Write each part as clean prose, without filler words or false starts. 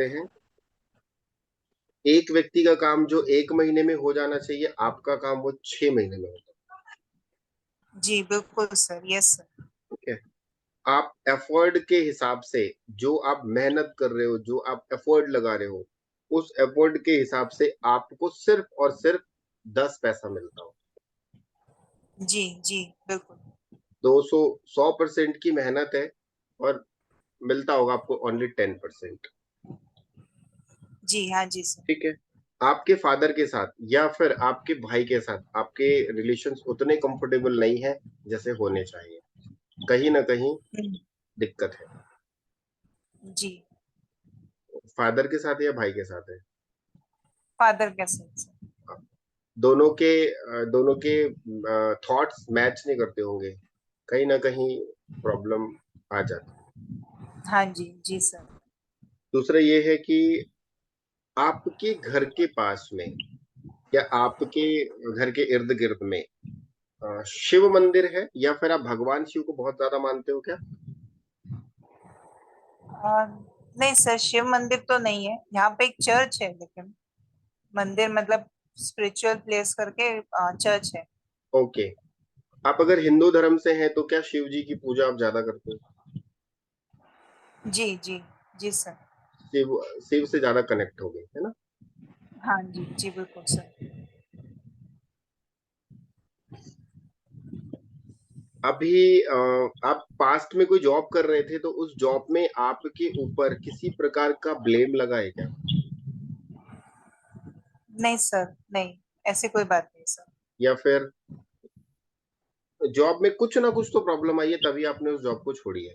सकते हैं। एक व्यक्ति का काम जो 1 महीने में हो जाना चाहिए, आपका काम वो 6 महीने में होता जी बिल्कुल सर, यस सर। है। ठीक है। आप एफर्ट के हिसाब से, जो आप मेहनत कर रहे हो, जो आप एफर्ट लगा रहे हो, उस एफर्ट के हिसाब से आपको सिर्फ और सिर्फ 10 पैसा मिलता हो। जी जी बिल्कुल। 100% की मेहनत है और मिलता होगा आपको ओनली 10%। जी हाँ जी सर। ठीक है। आपके फादर के साथ या फिर आपके भाई के साथ आपके रिलेशंस उतने कंफर्टेबल नहीं है जैसे होने चाहिए। कहीं ना कहीं हम्म, दिक्कत है। जी। फादर के साथ या भाई के साथ है? फादर के साथ सर। दोनों के थॉट्स मैच नहीं करते होंगे, कहीं ना कहीं प्रॉब्लम आ जाती है। हाँ जी जी सर। दूसरा ये है कि आपके घर के पास में या आपके घर के इर्द गिर्द में शिव मंदिर है, या फिर आप भगवान शिव को बहुत ज्यादा मानते हो क्या? नहीं सर, शिव मंदिर तो नहीं है यहाँ पे, एक चर्च है लेकिन। मंदिर मतलब स्पिरिचुअल प्लेस करके चर्च है। ओके। आप अगर हिंदू धर्म से हैं तो क्या शिव जी की पूजा आप ज्यादा करते हो? जी जी जी सर। शिव शिव से ज्यादा कनेक्ट हो गए है ना? हाँ जी जी बिल्कुल सर। अभी आप पास्ट में कोई जॉब कर रहे थे तो उस जॉब में आपके ऊपर किसी प्रकार का ब्लेम लगा है क्या? नहीं सर, नहीं, ऐसी कोई बात नहीं सर। या फिर जॉब में कुछ ना कुछ तो प्रॉब्लम आई है तभी आपने उस जॉब को छोड़ी है?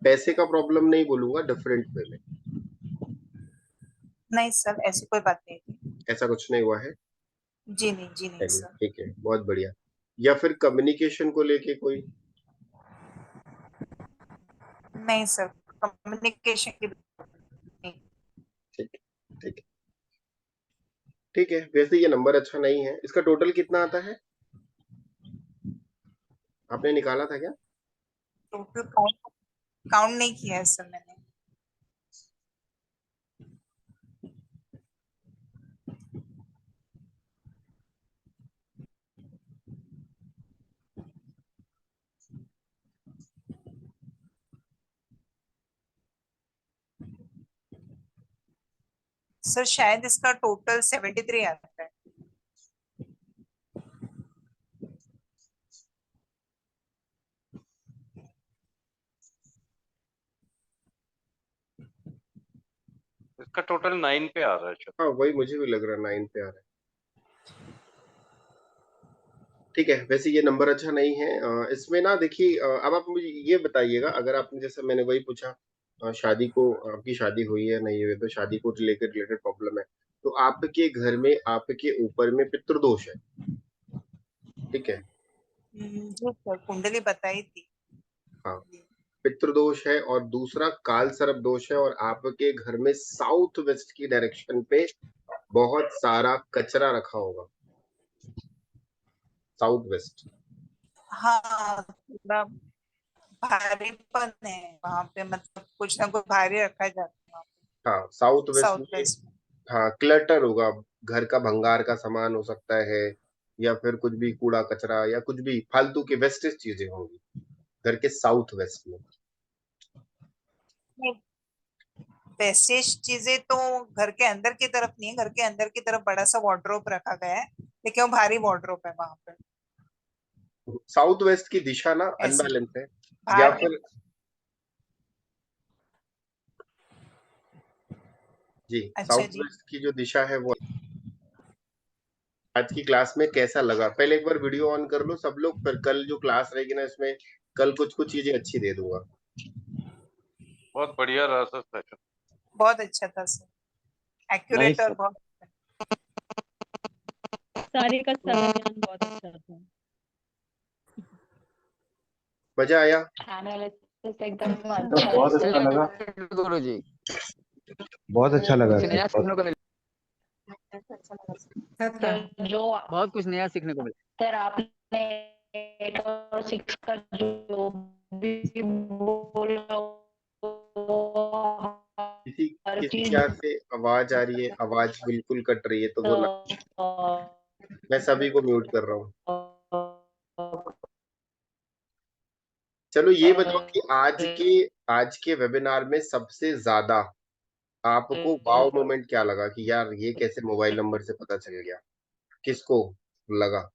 पैसे का प्रॉब्लम नहीं बोलूंगा, डिफरेंट वे में। नहीं सर, ऐसी कोई बात नहीं थी। ऐसा कुछ नहीं हुआ है? जी नहीं, जी नहीं चलिए सर। ठीक है, बहुत बढ़िया। या फिर कम्युनिकेशन को लेके कोई? नहीं सर, कम्युनिकेशन की नहीं। ठीक है, ठीक है। ठीक है, वैसे ये नंबर अच्छा नहीं है। इसका टोटल कितना आता है, आपने निकाला था क्या? टोटल काउंट काउंट नहीं किया है सर मैंने। सर शायद इसका टोटल 73 आता है। इसका टोटल 9 पे आ रहा है शायद। हाँ, वही मुझे भी लग रहा है, 9 पे आ रहा है। ठीक है, वैसे ये नंबर अच्छा नहीं है। इसमें ना देखिए, अब आप मुझे ये बताइएगा, अगर आपने, जैसे मैंने वही पूछा, शादी को, आपकी शादी हुई है नहीं हुई है, तो शादी को रिलेटेड प्रॉब्लम है, तो आपके घर में आपके ऊपर में पितृदोष है। ठीक है। जी सर, कुंडली बताई थी। हाँ, पितृदोष है और दूसरा काल सर्प दोष है, और आपके घर में साउथ वेस्ट की डायरेक्शन पे बहुत सारा कचरा रखा होगा। South west. हाँ, थोड़ा भारीपन है वहां पे, मतलब कुछ ना कुछ भारी रखा जाता है वहाँ हाँ, साउथ पे, वेस्ट साउथ में। वेस्ट में। हाँ, क्लटर होगा। घर का भंगार का सामान हो सकता है, या फिर कुछ भी कूड़ा कचरा या कुछ भी फालतू की वेस्टेज चीजें होंगी घर के साउथ वेस्ट में। वैसे चीजें तो घर के अंदर की तरफ नहीं है, घर के अंदर की तरफ बड़ा सा वार्डरोब रखा गया है, लेकिन वो भारी वार्डरोब है वहां पे। साउथ वेस्ट की दिशा ना ऐसे अनबैलेंस है। या बाहर। फिर जी, अच्छा साउथ जी। वेस्ट की जो दिशा है वो। आज की क्लास में कैसा लगा, पहले एक बार वीडियो ऑन कर लो सब लोग, फिर कल जो क्लास रहेगी ना, इसमें कल कुछ कुछ चीजें अच्छी दे दूंगा। बहुत बढ़िया रहा सर सेशन। बहुत अच्छा था सर, एक्यूरेट नाइस और सर, बहुत। सारे का सारा ज्ञान बहुत अच्छा था। मजा आया? एनालिसिस एकदम तो अच्छा है बहुत अच्छा सर। लगा। गुरु जी, बहुत अच्छा लगा कुछ सर, नया बहुत। सीखने को मिला। सर जो बहुत कुछ नया सीखने को मिला। सर आपने 8 और 6 का जो भी बोला किसी हर किसी के चीज यहाँ से आवाज आ रही है, आवाज बिल्कुल कट रही है, तो वो मैं सभी को म्यूट कर रहा हूँ। चलो ये बताओ कि आज के वेबिनार में सबसे ज्यादा आपको वाव मोमेंट क्या लगा कि यार ये कैसे मोबाइल नंबर से पता चल गया, किसको लगा?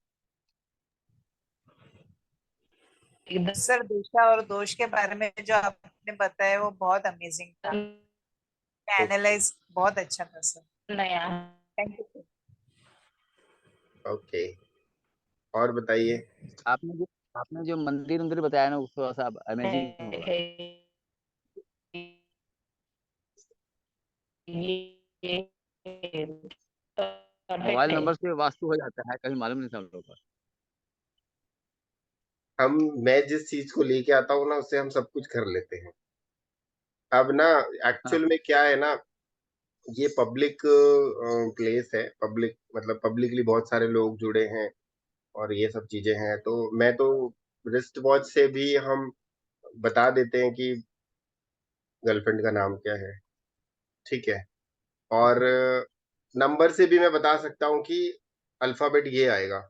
एकदम सर दिशा और दोष के बारे में जो आपने बताया वो बहुत अमेजिंग था, एनालाइज बहुत अच्छा था सर, नया थैंक यू सर। ओके, और बताइए। आपने जो मंदिर उंदिर बताया ना, वो थोड़ा सा अमेजिंग होगा। है ये मोबाइल है। नंबर से वास्तु हो जाता है, कभी मालूम नहीं था हम लोग को। मैं जिस चीज को लेके आता हूँ ना उससे हम सब कुछ कर लेते हैं। अब ना हाँ, एक्चुअल में क्या है ना, ये पब्लिक प्लेस है, पब्लिक मतलब पब्लिकली बहुत सारे लोग जुड़े हैं और ये सब चीजें हैं, तो मैं तो रिस्ट वॉच से भी हम बता देते हैं कि गर्लफ्रेंड का नाम क्या है, ठीक है, और नंबर से भी मैं बता सकता हूँ कि अल्फाबेट ये आएगा।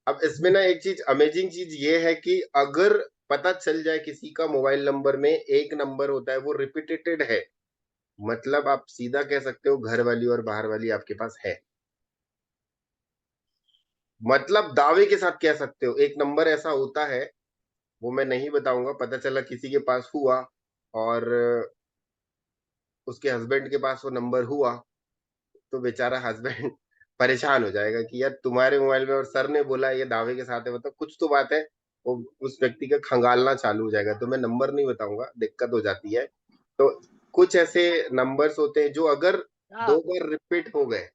अब इसमें ना एक चीज अमेजिंग चीज ये है कि अगर पता चल जाए किसी का मोबाइल नंबर में एक नंबर होता है वो रिपीटेटेड है, मतलब आप सीधा कह सकते हो घर वाली और बाहर वाली आपके पास है, मतलब दावे के साथ कह सकते हो एक नंबर ऐसा होता है, वो मैं नहीं बताऊंगा, पता चला किसी के पास हुआ और उसके हस्बैंड के पास वो नंबर हुआ, तो बेचारा हस्बैंड परेशान हो जाएगा कि यार तुम्हारे मोबाइल में और सर ने बोला ये दावे के साथ है, मतलब कुछ तो बात है, वो उस व्यक्ति का खंगालना चालू हो जाएगा, तो मैं नंबर नहीं बताऊंगा, दिक्कत हो जाती है। तो कुछ ऐसे नंबर्स होते हैं जो अगर दो बार रिपीट हो गए,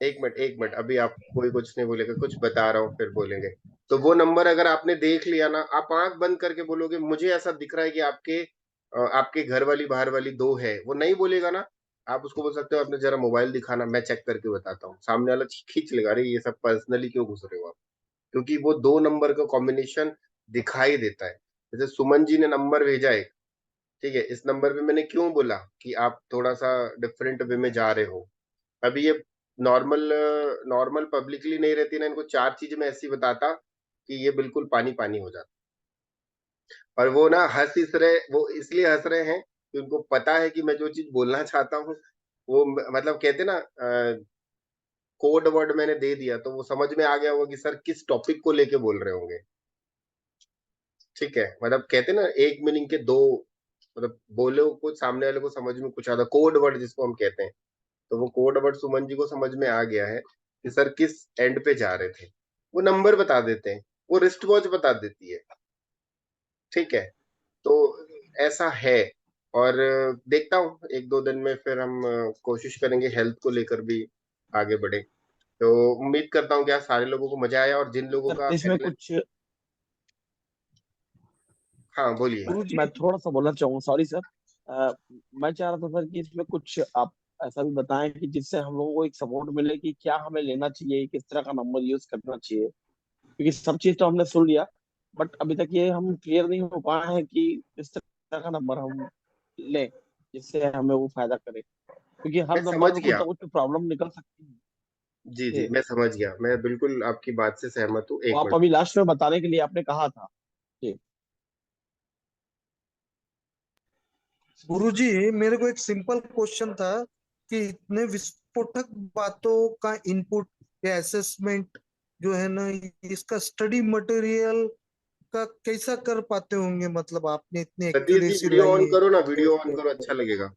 एक मिनट अभी आप कोई कुछ नहीं बोलेगा, कुछ बता रहा हूँ फिर बोलेंगे। तो वो नंबर अगर आपने देख लिया ना, आप आंख बंद करके बोलोगे मुझे ऐसा दिख रहा है कि आपके घर वाली बाहर वाली दो है, वो नहीं बोलेगा ना, आप उसको बोल सकते हो आपने जरा मोबाइल दिखाना, मैं चेक करके बताता हूँ, सामने वाला खींच लेगा, अरे ये सब पर्सनली क्यों घुस रहे हो आप, क्योंकि वो दो नंबर का कॉम्बिनेशन दिखाई देता है। जैसे सुमन जी ने नंबर भेजा है, ठीक है, इस नंबर पे मैंने क्यों बोला कि आप थोड़ा सा डिफरेंट वे में जा रहे हो। अभी ये नॉर्मल नॉर्मल पब्लिकली नहीं रहती ना, इनको चार चीजें मैं ऐसी बताता कि ये बिल्कुल पानी पानी हो जाता, और वो ना हंस इस रहे, वो इसलिए हंस रहे हैं कि उनको पता है कि मैं जो चीज बोलना चाहता हूँ वो मतलब कहते ना कोड वर्ड मैंने दे दिया, तो वो समझ में आ गया होगा कि सर किस टॉपिक को लेके बोल रहे होंगे, ठीक है, मतलब कहते ना एक मीनिंग के दो, मतलब बोले को सामने वाले को समझ में कुछ आता, कोड वर्ड जिसको हम कहते हैं, तो वो कोड वर्ड सुमन जी को समझ में आ गया है कि सर किस एंड पे जा रहे थे, वो नंबर बता देते हैं, वो रिस्ट वॉच बता देती है, ठीक है, तो ऐसा है। और देखता हूँ एक दो दिन में फिर हम कोशिश करेंगे हेल्थ को लेकर भी आगे बढ़े, तो उम्मीद करता हूँ कि आज सारे लोगों को मजा आया, और जिन लोगों सर का इसमें पहले, कुछ हाँ बोलिए। मैं थोड़ा सा बोलना चाहूंगा, सॉरी सर। मैं चाह रहा था सर कि इसमें कुछ आप ऐसा भी बताएं कि जिससे हम लोगों को एक सपोर्ट मिले कि क्या हमें लेना चाहिए, किस तरह का नंबर यूज करना चाहिए, क्योंकि सब चीज तो हमने सुन लिया, बट अभी तक ये हम क्लियर नहीं हो पाए हैं कि किस तरह का नंबर हम लें जिससे हमें वो फायदा करे, क्योंकि हर मैं नंबर समझ में कुछ गया, ना कुछ प्रॉब्लम निकल सकती है। जी जी जी। मैं समझ गया, मैं बिल्कुल आपकी बात से सहमत हूँ, वो एक आप मिनट। अभी लास्ट में बताने के लिए आपने कहा था। जी। गुरुजी, मेरे को एक सिंपल क्वेश्चन था कि इतने विस्फोटक बातों का इनपुट या असेसमेंट जो है ना, इसका स्टडी मटेरियल का कैसा कर पाते होंगे, मतलब आपने इतनी Satish ji accuracy video lie on है करो ना, वीडियो ऑन करो, तो अच्छा लगेगा।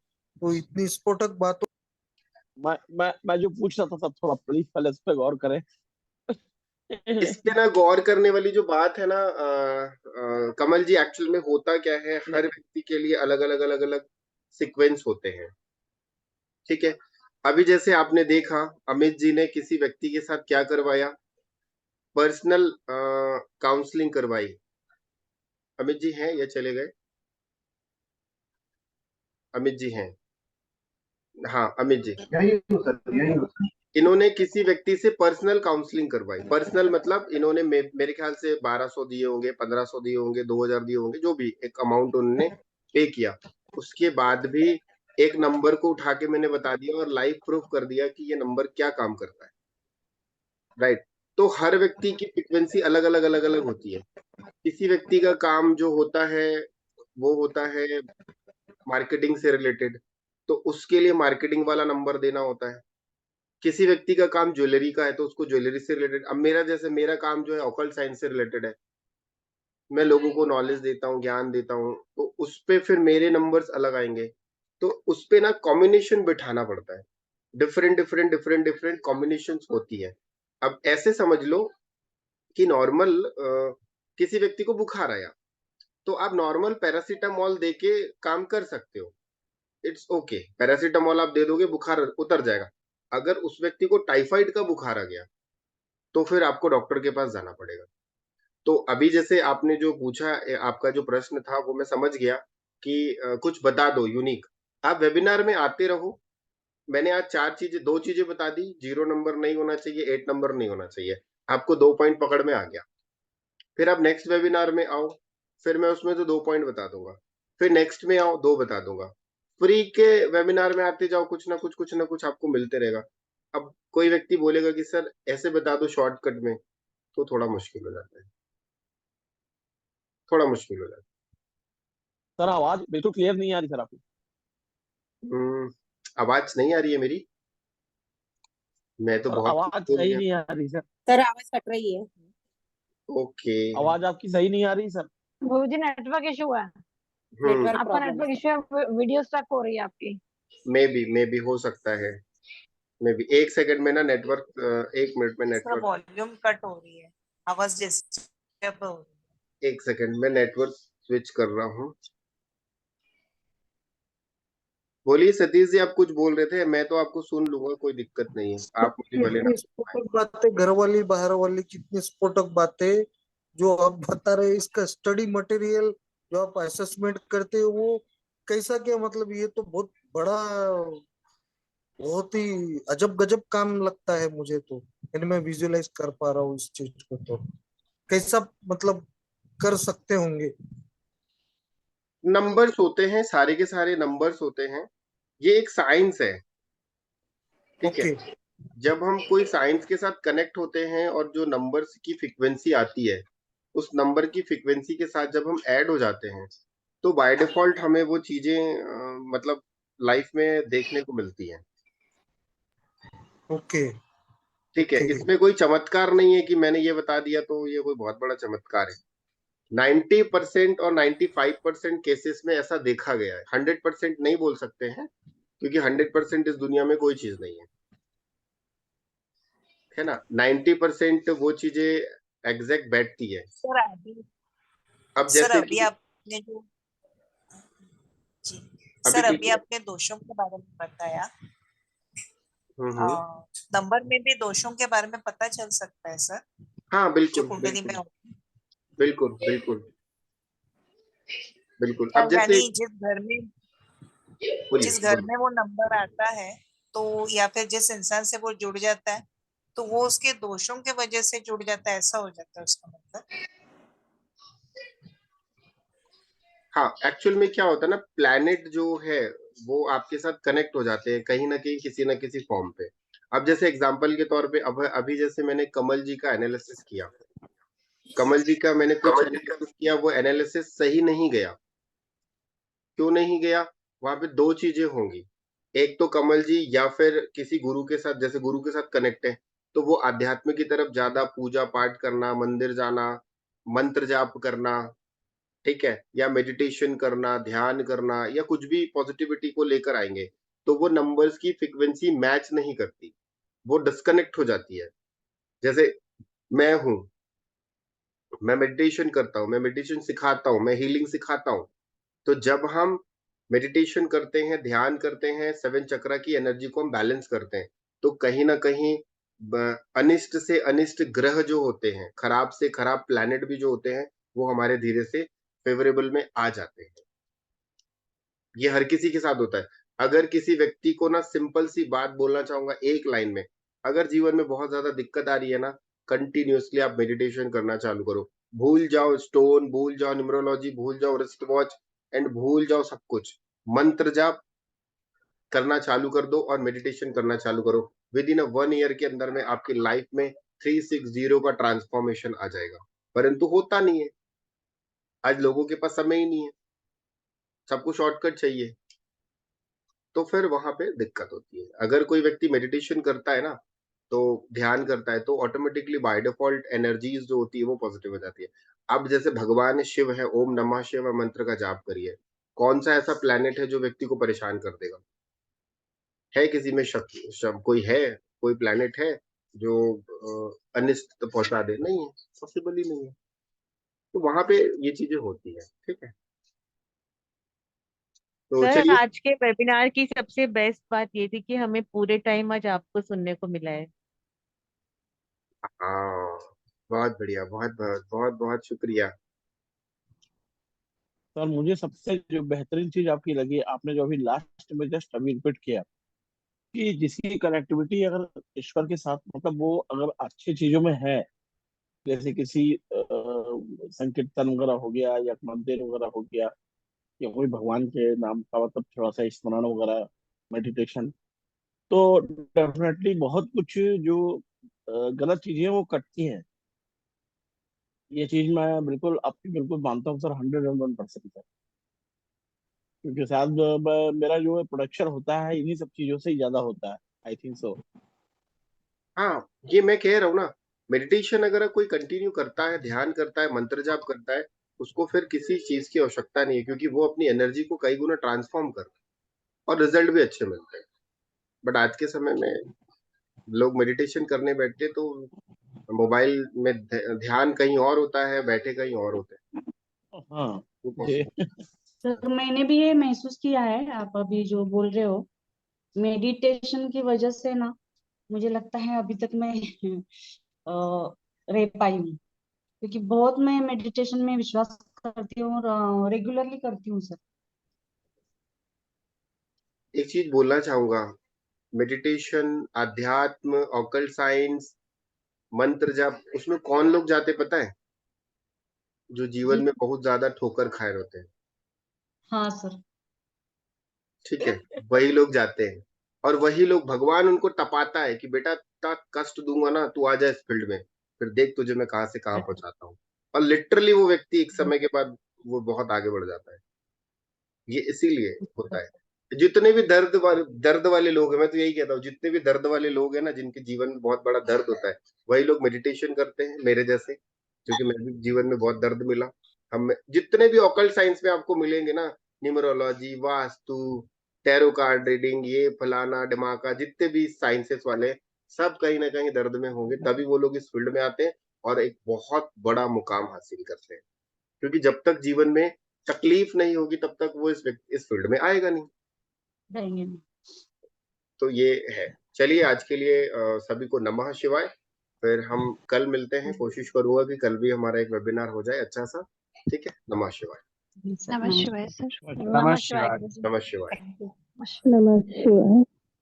इतनी स्फोटक बातों। मैं जो पूछ रहा था सर, थोड़ा प्लीज पहले इस पे गौर करें। इस पे ना गौर करने वाली जो बात है ना कमल जी, एक्चुअल में होता क्या है, हर व्यक्ति के लिए अलग अलग अलग अलग सीक्वेंस होते हैं, ठीक है। अभी जैसे आपने देखा अमित जी ने किसी व्यक्ति के साथ क्या करवाया, पर्सनल काउंसलिंग करवाई। अमित जी हैं या चले गए? अमित जी हैं, हाँ अमित जी, यही हूँ सर, यही हूँ। इन्होंने किसी व्यक्ति से पर्सनल काउंसलिंग करवाई। पर्सनल मतलब इन्होंने मेरे ख्याल से 1200 दिए होंगे, 1500 दिए होंगे, 2000 दिए होंगे, जो भी एक अमाउंट उन्होंने पे किया। उसके बाद भी एक नंबर को उठा के मैंने बता दिया और लाइव प्रूफ कर दिया कि ये नंबर क्या काम करता है, राइट। तो हर व्यक्ति की फ्रिक्वेंसी अलग अलग अलग अलग होती है। किसी व्यक्ति का काम जो होता है वो होता है मार्केटिंग से रिलेटेड, तो उसके लिए मार्केटिंग वाला नंबर देना होता है। किसी व्यक्ति का काम ज्वेलरी का है तो उसको ज्वेलरी से रिलेटेड। अब मेरा काम जो है ऑकल्ट साइंस से रिलेटेड है, मैं लोगों को नॉलेज देता हूँ, ज्ञान देता हूँ, तो उस पे फिर मेरे नंबर्स अलग आएंगे। तो उस पे ना कॉम्बिनेशन बिठाना पड़ता है, different different different different combination होती है। अब ऐसे समझ लो कि नॉर्मल किसी व्यक्ति को बुखार आया तो आप नॉर्मल पैरासीटामोल दे के काम कर सकते हो, इट्स ओके। पैरासीटामोल आप दे दोगे, बुखार उतर जाएगा। अगर उस व्यक्ति को टाइफाइड का बुखार आ गया तो फिर आपको डॉक्टर के पास जाना पड़ेगा। तो अभी जैसे आपने जो पूछा, आपका जो प्रश्न था वो मैं समझ गया कि कुछ बता दो यूनिक। आप वेबिनार में आते रहो। मैंने आज 2 चीजें बता दी। 0 नंबर नहीं होना चाहिए, 8 नंबर नहीं होना चाहिए। आपको 2 पॉइंट पकड़ में आ गया। फिर आप नेक्स्ट वेबिनार में आओ, फिर मैं उसमें तो 2 पॉइंट बता दूंगा। फिर नेक्स्ट में आओ, 2 बता दूंगा। फ्री के वेबिनार में आते जाओ, कुछ ना कुछ आपको मिलते रहेगा। अब कोई व्यक्ति बोलेगा कि सर ऐसे बता दो शॉर्टकट में, तो थोड़ा मुश्किल हो जाता है, थोड़ा मुश्किल हो जाता सर आवाज बिल्कुल क्लियर नहीं आ रही सर आपकी। है। आवाज नहीं आ रही है मेरी? मैं तो सर बहुत कुछ आवाज बोल सही दिया। नहीं आ रही सर। सर आवाज कट रही है। ओके। आवाज आपकी सही नहीं आ रही सर। गुरुजी नेटवर्क इशू है, नेटवर्क आपका प्रॉब्लम नेटवर्क इशू है, वीडियो स्टक हो रही है आपकी। मे बी हो सकता है। मे बी 1 सेकंड में ना नेटवर्क, 1 मिनट में थोड़ा नेटवर्क, वॉल्यूम कट हो रही है, आवाज डिस्टर्ब हो रही 1 सेकंड में नेटवर्क स्विच कर रहा हूँ। बोलिए सतीश जी, आप कुछ बोल रहे थे, मैं तो आपको सुन लूंगा, कोई दिक्कत नहीं है, आप मुझे भले ना कितनी सुन पाए। स्फोटक बातें, घर वाली बाहर वाली, कितनी स्फोटक बातें जो आप बता रहे हैं। इसका स्टडी मटेरियल जो आप असेसमेंट करते हो वो कैसा, क्या मतलब, ये तो बहुत बड़ा, बहुत ही अजब गजब काम लगता है मुझे तो। यानी मैं विजुअलाइज कर पा रहा हूँ इस चीज को, तो कैसा मतलब कर सकते होंगे। नंबर्स होते हैं, सारे के सारे नंबर्स होते हैं। ये एक साइंस है, ठीक है। ओके। जब हम कोई साइंस के साथ कनेक्ट होते हैं और जो नंबर्स की फ्रीक्वेंसी आती है, उस नंबर की फ्रीक्वेंसी के साथ जब हम ऐड हो जाते हैं, तो बाय डिफॉल्ट हमें वो चीजें मतलब लाइफ में देखने को मिलती हैं। ओके। ठीक है, ओके। इसमें कोई चमत्कार नहीं है कि मैंने ये बता दिया तो ये कोई बहुत बड़ा चमत्कार है। 90% और 95% केसेस में ऐसा देखा गया है। 100% नहीं बोल सकते हैं, क्योंकि 100% इस दुनिया में कोई चीज नहीं है ना। 90% वो चीजें एग्जैक्ट बैठती है। सर अभी अब सर जैसे अभी कि आपने जो जी अभी सर अभी ठीक है। आपने दोषों के बारे में बताया, हम्म। नंबर में भी दोषों के बारे में पता चल सकता है सर, हाँ जो बिल्कुल कुंडली में बिल्कुल होते हैं। बिल्कुल बिल्कुल बिल्कुल। अब जैसे यानी बोलिए जिस घर बोलिए। में वो नंबर आता है, तो या फिर जिस इंसान से वो जुड़ जाता है, तो वो उसके दोषों के वजह से जुड़ जाता है, ऐसा हो जाता है उसका मतलब। हाँ, एक्चुअल में क्या होता है ना, प्लैनेट जो है वो आपके साथ कनेक्ट हो जाते हैं कहीं ना कहीं, किसी ना किसी फॉर्म पे। अब जैसे एग्जांपल के तौर पे, अब अभी जैसे मैंने कमल जी का एनालिसिस किया, कमल जी का मैंने कुछ एनालिसिस किया, वो एनालिसिस सही नहीं गया। क्यों नहीं गया? वहां पे 2 चीजें होंगी। एक तो कमल जी या फिर किसी गुरु के साथ, जैसे गुरु के साथ कनेक्ट है, तो वो आध्यात्म की तरफ ज्यादा पूजा पाठ करना, मंदिर जाना, मंत्र जाप करना, ठीक है, या मेडिटेशन करना, ध्यान करना, या कुछ भी पॉजिटिविटी को लेकर आएंगे, तो वो नंबर्स की फ्रीक्वेंसी मैच नहीं करती, वो डिस्कनेक्ट हो जाती है। जैसे मैं हूं, मैं मेडिटेशन करता हूं, मैं मेडिटेशन सिखाता हूं, मैं हीलिंग सिखाता हूं। तो जब हम मेडिटेशन करते हैं, ध्यान करते हैं, 7 चक्रा की एनर्जी को हम बैलेंस करते हैं, तो कहीं ना कहीं अनिष्ट से अनिष्ट ग्रह जो होते हैं, खराब से खराब प्लैनेट भी जो होते हैं, वो हमारे धीरे से फेवरेबल में आ जाते हैं। ये हर किसी के साथ होता है। अगर किसी व्यक्ति को ना सिंपल सी बात बोलना चाहूंगा एक लाइन में, अगर जीवन में बहुत ज्यादा दिक्कत आ रही है ना, कंटिन्यूअसली आप मेडिटेशन करना चालू करो। भूल जाओ स्टोन, भूल जाओ न्यूमरोलॉजी, भूल जाओ रिस्ट वॉच एंड भूल जाओ सब कुछ। मंत्र जाप करना चालू कर दो और मेडिटेशन करना चालू करो। विद इन 1 ईयर के अंदर में आपकी लाइफ में 360 का ट्रांसफॉर्मेशन आ जाएगा। परंतु होता नहीं है, आज लोगों के पास समय ही नहीं है, सबको शॉर्टकट चाहिए, तो फिर वहां पे दिक्कत होती है। अगर कोई व्यक्ति मेडिटेशन करता है ना, तो ध्यान करता है, तो ऑटोमेटिकली बाय डिफॉल्ट एनर्जीज जो होती है वो पॉजिटिव हो जाती है। अब जैसे भगवान शिव है, ओम नमः शिवाय मंत्र का जाप करिए, कौन सा ऐसा प्लेनेट है जो व्यक्ति को परेशान कर देगा? है किसी में शक कोई है, कोई प्लेनेट है जो अनिष्ट पहुंचा दे? नहीं है, पॉसिबल ही नहीं है। तो वहां पे ये चीजें होती है। ठीक है, तो सर चलिए। आज के वेबिनार की सबसे बेस्ट बात ये थी कि हमें पूरे टाइम आज आपको सुनने को मिला है। हाँ, बहुत बढ़िया, बहुत बहुत बहुत बहुत शुक्रिया। सर मुझे सबसे जो बेहतरीन चीज आपकी लगी, आपने जो अभी लास्ट में जस्ट अभी रिपीट किया कि जिसकी कनेक्टिविटी अगर ईश्वर के साथ, मतलब वो अगर अच्छी चीजों में है, जैसे किसी संकीर्तन वगैरह हो गया या मंदिर वगैरह हो गया या कोई भगवान के नाम का मतलब थोड़ा सा स्मरण वगैरह, मेडिटेशन, तो डेफिनेटली बहुत कुछ जो गलत चीजें हैं वो कटती हैं। ये चीज मैं बिल्कुल आपकी बिल्कुल मानता हूँ सर, 101% सर। क्योंकि शायद मेरा जो प्रोडक्शन होता है इन्हीं सब चीजों से ही ज्यादा होता है, आई थिंक सो। हाँ, ये मैं कह रहा हूँ ना, मेडिटेशन अगर कोई कंटिन्यू करता है, ध्यान करता है, मंत्र जाप करता है, उसको फिर किसी चीज की आवश्यकता नहीं है, क्योंकि वो अपनी एनर्जी को कई गुना ट्रांसफॉर्म कर रहा है और रिजल्ट भी अच्छे मिलते हैं। बट आज के समय में लोग मेडिटेशन करने बैठते तो मोबाइल में ध्यान कहीं और होता है, बैठे कहीं और होते हैं। हाँ वो ये possible। सर मैंने भी ये महसूस किया है, आप अभी जो बोल रहे हो मेडिटेशन की वजह से ना, मुझे लगता है अभी तक मैं रह पाई हूँ, क्योंकि बहुत मैं मेडिटेशन में विश्वास करती हूँ और रेगुलरली करती हूँ सर। एक चीज बोलना चाहूंगा, मेडिटेशन, अध्यात्म, ऑकल्ट साइंस, मंत्र जाप, उसमें कौन लोग जाते पता है? जो जीवन जी में बहुत ज्यादा ठोकर खाए होते हैं। हाँ सर। ठीक है, वही लोग जाते हैं, और वही लोग, भगवान उनको तपाता है कि बेटा इतना कष्ट दूंगा ना, तू आ जा इस फील्ड में, फिर देख तुझे मैं कहां से कहां पहुंचाता हूँ। और लिटरली वो व्यक्ति एक समय के बाद वो बहुत आगे बढ़ जाता है। ये इसीलिए होता है। जितने भी दर्द वाले लोग हैं, मैं तो यही कहता हूँ, जितने भी दर्द वाले लोग हैं ना, जिनके जीवन में बहुत बड़ा दर्द होता है, वही लोग मेडिटेशन करते हैं, मेरे जैसे, क्योंकि मेरे भी जीवन में बहुत दर्द मिला। हम जितने भी ऑकल्ट साइंस में आपको मिलेंगे ना, numerology, vastu, tarot card reading, ये फलाना दिमागा, जितने भी साइंसेस वाले, सब कहीं ना कहीं दर्द में होंगे, तभी वो लोग इस फील्ड में आते हैं और एक बहुत बड़ा मुकाम हासिल करते हैं। क्योंकि जब तक जीवन में तकलीफ नहीं होगी, तब तक वो इस फील्ड में आएगा नहीं। रहेंगे। तो ये है। चलिए, आज के लिए सभी को नमः शिवाय। फिर हम कल मिलते हैं, कोशिश करूंगा कि कल भी हमारा एक वेबिनार हो जाए अच्छा सा। ठीक है, नमः शिवाय। जी सर, नमः नमस्कार। शिवाय सर। नमः नमः शिवाय शिवाय। गुरुजी। नमः शिवाय। नमः शिवाय।